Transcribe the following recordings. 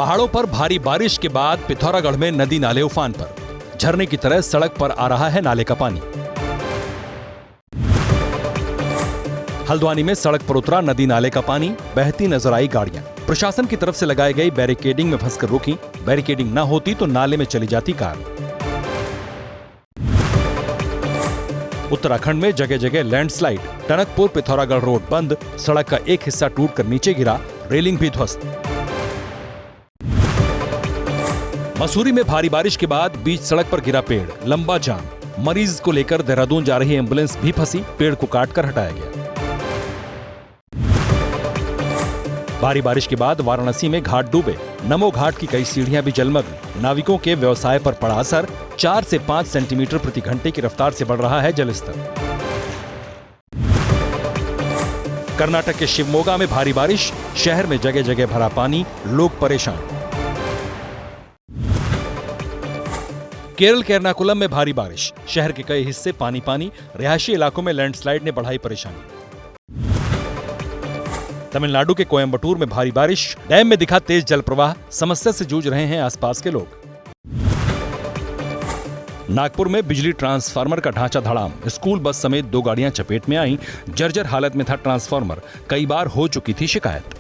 पहाड़ों पर भारी बारिश के बाद पिथौरागढ़ में नदी नाले उफान पर, झरने की तरह सड़क पर आ रहा है नाले का पानी। हल्द्वानी में सड़क पर उतरा नदी नाले का पानी, बहती नजर आई गाड़ियां। प्रशासन की तरफ से लगाई गई बैरिकेडिंग में फंसकर रुकी, बैरिकेडिंग न होती तो नाले में चली जाती कार। उत्तराखंड में जगह जगह लैंडस्लाइड, टनकपुर पिथौरागढ़ रोड बंद, सड़क का एक हिस्सा टूटकर नीचे गिरा, रेलिंग भी ध्वस्त। मसूरी में भारी बारिश के बाद बीच सड़क पर गिरा पेड़, लंबा जाम। मरीज को लेकर देहरादून जा रही एम्बुलेंस भी फंसी, पेड़ को काटकर हटाया गया। भारी बारिश के बाद वाराणसी में घाट डूबे, नमो घाट की कई सीढ़ियां भी जलमग्न। नाविकों के व्यवसाय पर पड़ा असर, 4 से 5 सेंटीमीटर प्रति घंटे की रफ्तार से बढ़ रहा है जलस्तर। कर्नाटक के शिवमोगा में भारी बारिश, शहर में जगह जगह भरा पानी, लोग परेशान। केरल के एर्नाकुलम में भारी बारिश, शहर के कई हिस्से पानी पानी, रिहायशी इलाकों में लैंडस्लाइड ने बढ़ाई परेशानी। तमिलनाडु के कोयम्बटूर में भारी बारिश, डैम में दिखा तेज जल प्रवाह, समस्या से जूझ रहे हैं आसपास के लोग। नागपुर में बिजली ट्रांसफार्मर का ढांचा धड़ाम, स्कूल बस समेत 2 गाड़ियां चपेट में आईं, जर्जर हालत में था ट्रांसफार्मर, कई बार हो चुकी थी शिकायत।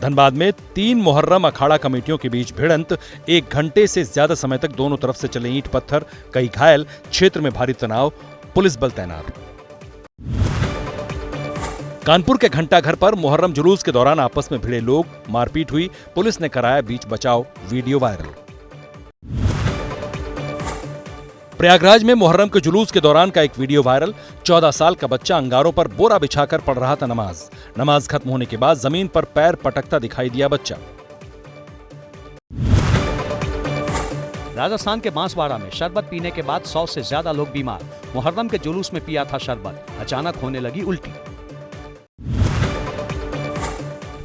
धनबाद में 3 मुहर्रम अखाड़ा कमेटियों के बीच भिड़ंत, 1 घंटे से ज्यादा समय तक दोनों तरफ से चले ईंट पत्थर, कई घायल, क्षेत्र में भारी तनाव, पुलिस बल तैनात। कानपुर के घंटाघर पर मुहर्रम जुलूस के दौरान आपस में भिड़े लोग, मारपीट हुई, पुलिस ने कराया बीच बचाव, वीडियो वायरल। प्रयागराज में मुहर्रम के जुलूस के दौरान का एक वीडियो वायरल, 14 साल का बच्चा अंगारों पर बोरा बिछाकर पढ़ रहा था नमाज। नमाज खत्म होने के बाद जमीन पर पैर पटकता दिखाई दिया बच्चा। राजस्थान के बांसवाड़ा में शरबत पीने के बाद 100 से ज्यादा लोग बीमार। मुहर्रम के जुलूस में पिया था शरबत, अचानक होने लगी उल्टी।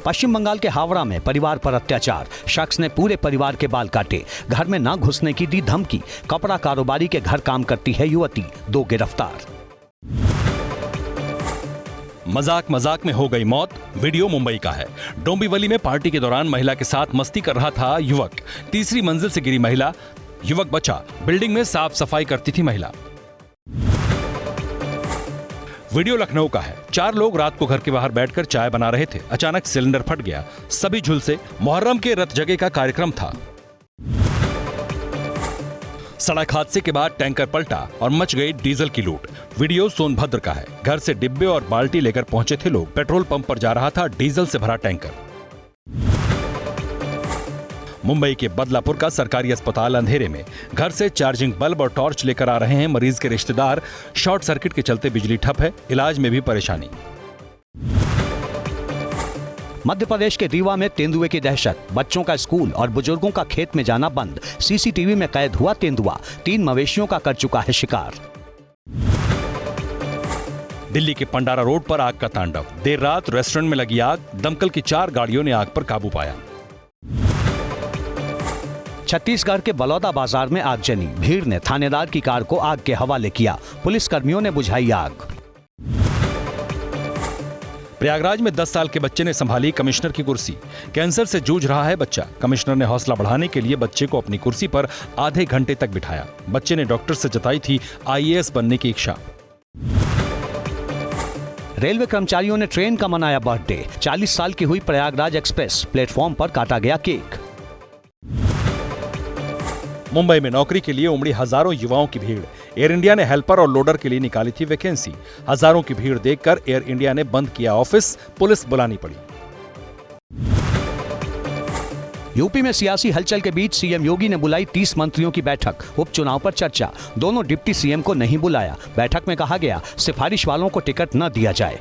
पश्चिम बंगाल के हावड़ा में परिवार पर अत्याचार, शख्स ने पूरे परिवार के बाल काटे, घर में न घुसने की दी धमकी। कपड़ा कारोबारी के घर काम करती है युवती, 2 गिरफ्तार। मजाक मजाक में हो गई मौत, वीडियो मुंबई का है। डोंबिवली में पार्टी के दौरान महिला के साथ मस्ती कर रहा था युवक, तीसरी मंजिल से गिरी महिला, युवक बचा। बिल्डिंग में साफ सफाई करती थी महिला। वीडियो लखनऊ का है। 4 लोग रात को घर के बाहर बैठकर चाय बना रहे थे, अचानक सिलेंडर फट गया, सभी झुलसे। मुहर्रम के रत जगह का कार्यक्रम था। सड़क हादसे के बाद टैंकर पलटा और मच गई डीजल की लूट। वीडियो सोनभद्र का है। घर से डिब्बे और बाल्टी लेकर पहुंचे थे लोग, पेट्रोल पंप पर जा रहा था डीजल से भरा टैंकर। मुंबई के बदलापुर का सरकारी अस्पताल अंधेरे में, घर से चार्जिंग बल्ब और टॉर्च लेकर आ रहे हैं मरीज के रिश्तेदार। शॉर्ट सर्किट के चलते बिजली ठप है, इलाज में भी परेशानी। मध्य प्रदेश के रीवा में तेंदुए की दहशत, बच्चों का स्कूल और बुजुर्गों का खेत में जाना बंद। सीसीटीवी में कैद हुआ तेंदुआ, 3 मवेशियों का कर चुका है शिकार। दिल्ली के पंडारा रोड पर आग का तांडव, देर रात रेस्टोरेंट में लगी आग, दमकल की 4 गाड़ियों ने आग पर काबू पाया। छत्तीसगढ़ के बलौदा बाजार में आगजनी, भीड़ ने थानेदार की कार को आग के हवाले किया, पुलिस कर्मियों ने बुझाई आग। प्रयागराज में 10 साल के बच्चे ने संभाली कमिश्नर की कुर्सी, कैंसर से जूझ रहा है बच्चा। कमिश्नर ने हौसला बढ़ाने के लिए बच्चे को अपनी कुर्सी पर आधे घंटे तक बिठाया। बच्चे ने डॉक्टर से जताई थी IAS बनने की इच्छा। रेलवे कर्मचारियों ने ट्रेन का मनाया बर्थडे, 40 साल की हुई प्रयागराज एक्सप्रेस, प्लेटफॉर्म पर काटा गया केक। मुंबई में नौकरी के लिए उमड़ी हजारों युवाओं की भीड़, एयर इंडिया ने हेल्पर और लोडर के लिए निकाली थी वैकेंसी। हजारों की भीड़ देखकर एयर इंडिया ने बंद किया ऑफिस, पुलिस बुलानी पड़ी। यूपी में सियासी हलचल के बीच सीएम योगी ने बुलाई 30 मंत्रियों की बैठक, उपचुनाव पर चर्चा। दोनों डिप्टी सीएम को नहीं बुलाया। बैठक में कहा गया सिफारिश वालों को टिकट न दिया जाए।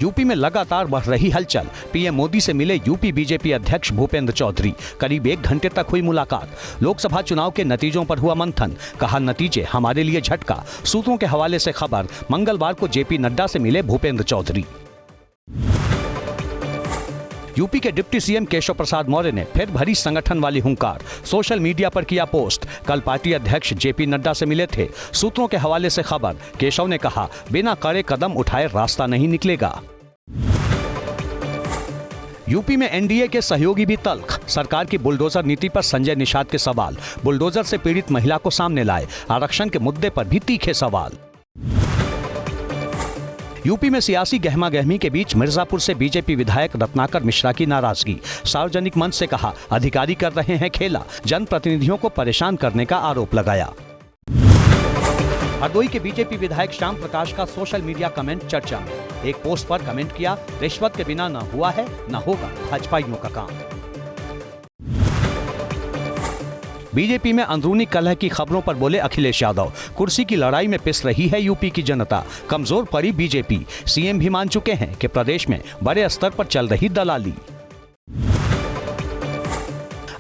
यूपी में लगातार बढ़ रही हलचल, पीएम मोदी से मिले यूपी बीजेपी अध्यक्ष भूपेंद्र चौधरी, करीब 1 घंटे तक हुई मुलाकात। लोकसभा चुनाव के नतीजों पर हुआ मंथन, कहा नतीजे हमारे लिए झटका। सूत्रों के हवाले से खबर, मंगलवार को जेपी नड्डा से मिले भूपेंद्र चौधरी। यूपी के डिप्टी सीएम केशव प्रसाद मौर्य ने फिर भरी संगठन वाली हुंकार, सोशल मीडिया पर किया पोस्ट। कल पार्टी अध्यक्ष जेपी नड्डा से मिले थे। सूत्रों के हवाले से खबर, केशव ने कहा बिना कड़े कदम उठाए रास्ता नहीं निकलेगा। यूपी में एनडीए के सहयोगी भी तल्ख। सरकार की बुलडोजर नीति पर संजय निषाद के सवाल। बुलडोजर से पीड़ित महिला को सामने लाए। आरक्षण के मुद्दे पर भी तीखे सवाल। यूपी में सियासी गहमागहमी के बीच मिर्जापुर से बीजेपी विधायक रत्नाकर मिश्रा की नाराजगी। सार्वजनिक मंच से कहा, अधिकारी कर रहे हैं खेला। जनप्रतिनिधियों को परेशान करने का आरोप लगाया। हरदोई के बीजेपी विधायक श्याम प्रकाश का सोशल मीडिया कमेंट चर्चा में। एक पोस्ट पर कमेंट किया, रिश्वत के बिना न हुआ है न होगा भाजपाइयों का काम। बीजेपी में अंदरूनी कलह की खबरों पर बोले अखिलेश यादव, कुर्सी की लड़ाई में पिस रही है यूपी की जनता, कमजोर पड़ी बीजेपी। सीएम भी मान चुके हैं कि प्रदेश में बड़े स्तर पर चल रही दलाली।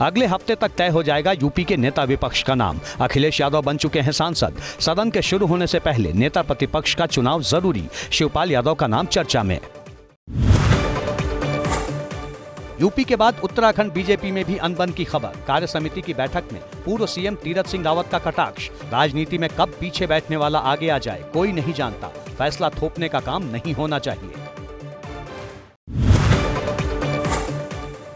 अगले हफ्ते तक तय हो जाएगा यूपी के नेता विपक्ष का नाम। अखिलेश यादव बन चुके हैं सांसद। सदन के शुरू होने से पहले नेता प्रतिपक्ष का चुनाव जरूरी। शिवपाल यादव का नाम चर्चा में। यूपी के बाद उत्तराखंड बीजेपी में भी अनबन की खबर। कार्य समिति की बैठक में पूर्व सीएम तीरथ सिंह रावत का कटाक्ष। राजनीति में कब पीछे बैठने वाला आगे आ जाए कोई नहीं जानता। फैसला थोपने का काम नहीं होना चाहिए।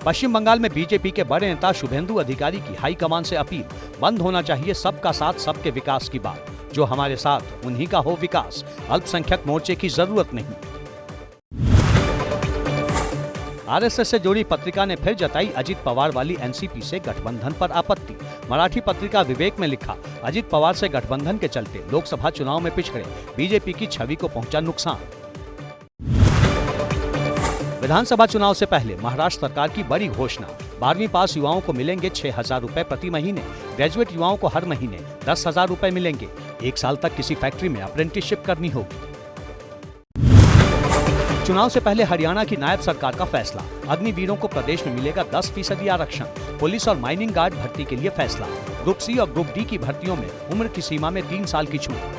पश्चिम बंगाल में बीजेपी के बड़े नेता शुभेंदु अधिकारी की हाईकमान से अपील, बंद होना चाहिए सबका साथ सबके विकास की बात। जो हमारे साथ उन्हीं का हो विकास, अल्पसंख्यक मोर्चे की जरूरत नहीं। आरएसएस से जुड़ी पत्रिका ने फिर जताई अजित पवार वाली एनसीपी से गठबंधन पर आपत्ति। मराठी पत्रिका विवेक में लिखा, अजित पवार से गठबंधन के चलते लोकसभा चुनाव में पिछड़े, बीजेपी की छवि को पहुंचा नुकसान। विधानसभा चुनाव से पहले महाराष्ट्र सरकार की बड़ी घोषणा, 12वीं पास युवाओं को मिलेंगे 6,000 रुपए प्रति महीने। ग्रेजुएट युवाओं को हर महीने 10,000 रुपए मिलेंगे। 1 साल तक किसी फैक्ट्री में अप्रेंटिसशिप करनी होगी। चुनाव से पहले हरियाणा की नायब सरकार का फैसला, अग्निवीरों को प्रदेश में मिलेगा 10% आरक्षण। पुलिस और माइनिंग गार्ड भर्ती के लिए फैसला। ग्रुप सी और ग्रुप डी की भर्तियों में उम्र की सीमा में 3 साल की छूट।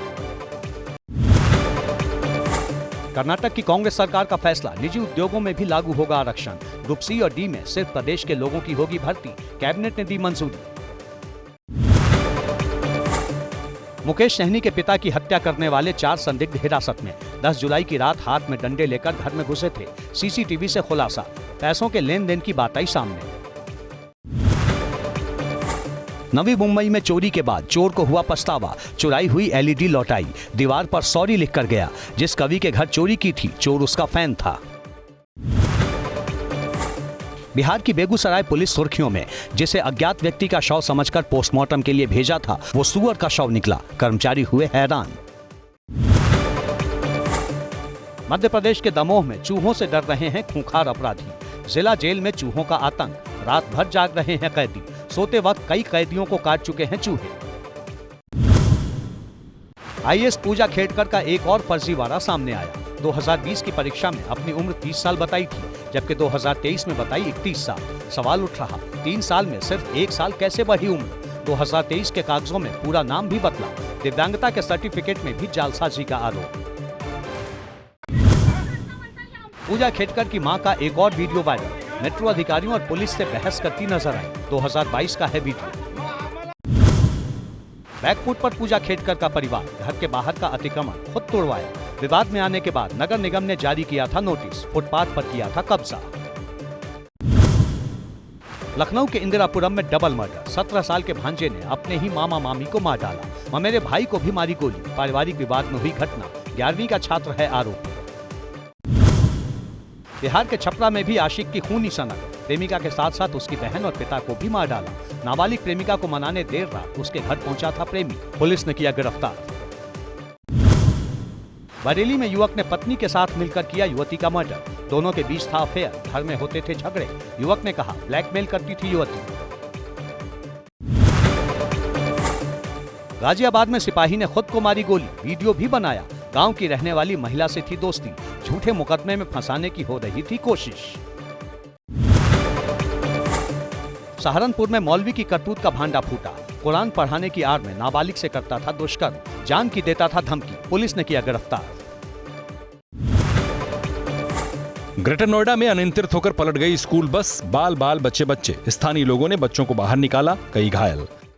कर्नाटक की कांग्रेस सरकार का फैसला, निजी उद्योगों में भी लागू होगा आरक्षण। ग्रुप सी और डी में सिर्फ प्रदेश के लोगों की होगी भर्ती। कैबिनेट ने दी मंजूरी। मुकेश सहनी के पिता की हत्या करने वाले 4 संदिग्ध हिरासत में। 10 जुलाई की रात हाथ में डंडे लेकर घर में घुसे थे। सीसीटीवी से खुलासा, पैसों के लेन देन की बात आई सामने। नवी मुंबई में चोरी के बाद चोर को हुआ पछतावा। चुराई हुई एलईडी लौटाई, दीवार पर सॉरी लिखकर गया। जिस कवि के घर चोरी की थी चोर उसका फैन था। बिहार की बेगूसराय पुलिस सुर्खियों में। जिसे अज्ञात व्यक्ति का शव समझकर पोस्टमार्टम के लिए भेजा था वो सुअर का शव निकला। कर्मचारी हुए हैरान। मध्य प्रदेश के दमोह में चूहों से डर रहे हैं खूंखार अपराधी। जिला जेल में चूहों का आतंक, रात भर जाग रहे हैं कैदी। सोते वक्त कई कैदियों को काट चुके हैं चूहे। आईएएस पूजा खेड़कर का एक और फर्जीवाड़ा सामने आया। 2020 की परीक्षा में अपनी उम्र 30 साल बताई थी, जबकि 2023 में बताई 31 साल। सवाल उठ रहा, 3 साल में सिर्फ 1 साल कैसे बढ़ी उम्र? 2023 के कागजों में पूरा नाम भी बदला। दिव्यांगता के सर्टिफिकेट में भी जालसाजी का आरोप। पूजा खेड़कर की मां का एक और वीडियो वायरल। मेट्रो अधिकारियों और पुलिस से बहस करती नजर आई। 2022 का है वीडियो। बैकफुट पर पूजा खेड़कर का परिवार, घर के बाहर का अतिक्रमण खुद तोड़वाया। विवाद में आने के बाद नगर निगम ने जारी किया था नोटिस, फुटपाथ पर किया था कब्जा। लखनऊ के इंदिरापुरम में डबल मर्डर। 17 साल के भांजे ने अपने ही मामा मामी को मार डाला। ममेरे भाई को भी मारी गोली। पारिवारिक विवाद में हुई घटना। 11वीं का छात्र है आरोपी। बिहार के छपरा में भी आशिक की खूनी सनक। प्रेमिका के साथ साथ उसकी बहन और पिता को भी मार डाला। नाबालिग प्रेमिका को मनाने देर रात उसके घर पहुंचा था प्रेमी। पुलिस ने किया गिरफ्तार। बरेली में युवक ने पत्नी के साथ मिलकर किया युवती का मर्डर। दोनों के बीच था अफेयर, घर में होते थे झगड़े। युवक ने कहा ब्लैकमेल करती थी युवती। गाजियाबाद में सिपाही ने खुद को मारी गोली, वीडियो भी बनाया। गांव की रहने वाली महिला से थी दोस्ती। झूठे मुकदमे में फंसाने की हो रही थी कोशिश। सहारनपुर में मौलवी की करतूत का भांडा फूटा। कुरान पढ़ाने की आड़ में नाबालिग से करता था दुष्कर्म। जान की देता था धमकी। पुलिस ने किया गिरफ्तार। ग्रेटर नोएडा में अनियंत्रित होकर पलट गई स्कूल बस। बाल बाल बच्चे बच्चे। स्थानीय लोगों ने बच्चों को बाहर निकाला, कई घायल।